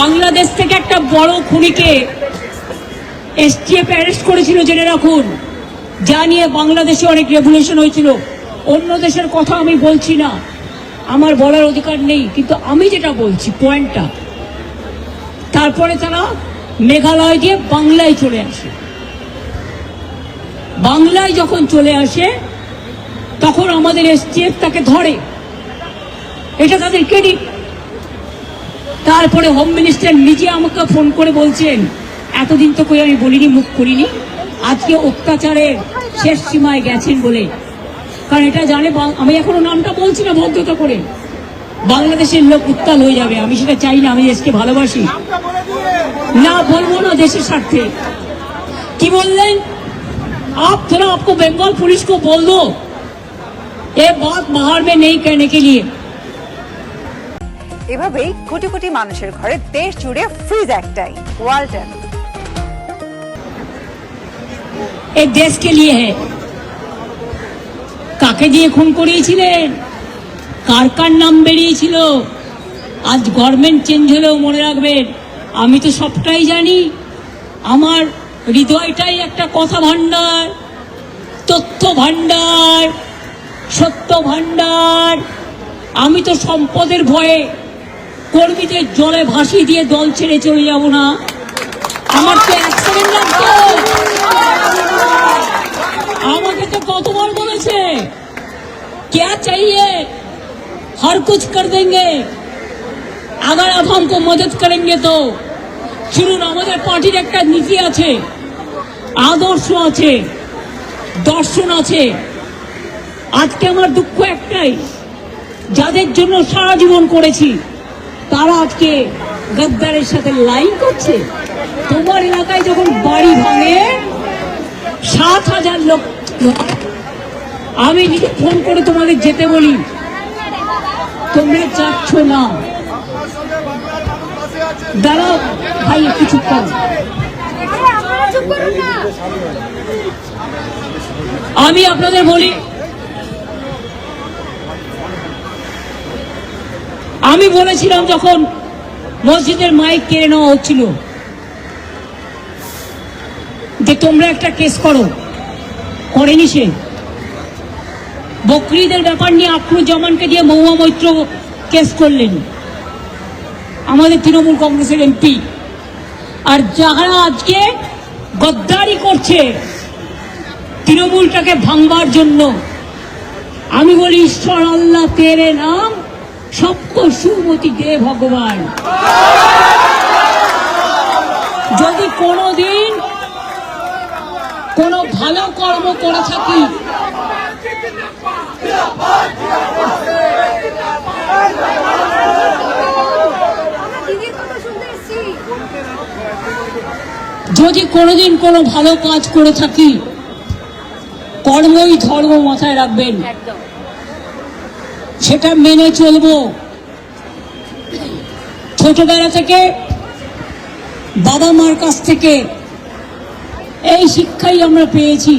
বাংলাদেশ থেকে একটা বড় খুনিকে এসটিএফ অ্যারেস্ট করেছিল, জেনে রাখুন। যা নিয়ে বাংলাদেশে অনেক রেভলিউশন হয়েছিল। অন্য দেশের কথা আমি বলছি না, আমার বলার অধিকার নেই, কিন্তু আমি যেটা বলছি পয়েন্টটা। তারপরে তারা মেঘালয় দিয়ে বাংলায় চলে আসে। বাংলায় যখন চলে আসে তখন আমাদের এসটিএফ তাকে ধরে, এটা তাদের ক্রেডিট। তারপরে হোম মিনিস্টার নিজে আমাকে ফোন করে বলছেন, এতদিন তো কই আমি বলিনি, মুখ করিনি, আজকে অত্যাচারের শেষ সীমায় গেছেন বলে। কারণ এটা জানে, আমি এখনো নামটা বলছি না ভদ্রতা করে, বাংলাদেশের লোক উত্তাল হয়ে যাবে। আমি সেটা চাই না, আমি দেশকে ভালোবাসি না, বলবো না দেশের স্বার্থে। কি বললেন? आप थोड़ा आपको बंगाल पुलिस को बोल दो ये बात बाहर में नहीं कहने के लिए। এভাবেই কোটি কোটি মানুষের ঘরে দেশ জুড়ে ফ্রিজ একটাই, ওয়ালটন। एक देश के लिए है। কাকে দিয়ে খুন করিয়েছিলেন, কার কার নাম বেরিয়েছিল, আজ গভর্নমেন্ট চেঞ্জ হলেও মনে রাখবেন আমি তো সবটাই জানি। আমার হৃদয়টাই একটা কথা ভান্ডার, তথ্য ভান্ডার, সত্য ভান্ডার। আমি তো সম্পদের ভয়ে কর্মীদের জলে ভাসিয়ে দিয়ে দল ছেড়ে চলে যাব না। আমার তো এক সেকেন্ড লাগতো। আমাকে তো কতবার বলেছে क्या चाहिए हर कुछ कर देंगे अगर आप हमको मदद करेंगे तो। শুনুন, আমাদের পার্টির একটা নীতি আছে, আদর্শ আছে, দর্শন আছে। আজকে আমার দুঃখ একটাই, যাদের জন্য সারা জীবন করেছি তারা আজকে গদ্দারের সাথে লাইন করছে। তোমার এলাকায় যখন বাড়ি ভাঙে 7,000 লোক, আমি নিজে ফোন করে তোমাদের যেতে বলি, তোমরা যাচ্ছ না। দাঁড়াও ভাই, একটু চুপ করো। আমি আপনাদের বলি, আমি বলেছিলাম যখন মসজিদের মাইক কেড়ে নেওয়া হচ্ছিল যে তোমরা একটা কেস করো, করেনি সে। বকরিদের ব্যাপার নিয়ে আখরুজ্জামানকে দিয়ে মহুয়া মৈত্র কেস করলেন, আমাদের তৃণমূল কংগ্রেসের এমপি। আর যারা আজকে গদ্দারি করছে তৃণমূলটাকে ভাঙবার জন্য, আমি বলি ঈশ্বর আল্লাহ তেরে নাম সবকো সুমতি দে ভগবান। যদি কোনোদিন কোনো ভালো কর্ম করে থাকি, যদি কোনোদিন কোনো ভালো কাজ করে থাকি, কর্মই ধর্ম মাথায় রাখবেন, সেটা মেনে চলবো। ছোটবেলা থেকে বাবা মার কাছ থেকে এই শিক্ষাই আমরা পেয়েছি।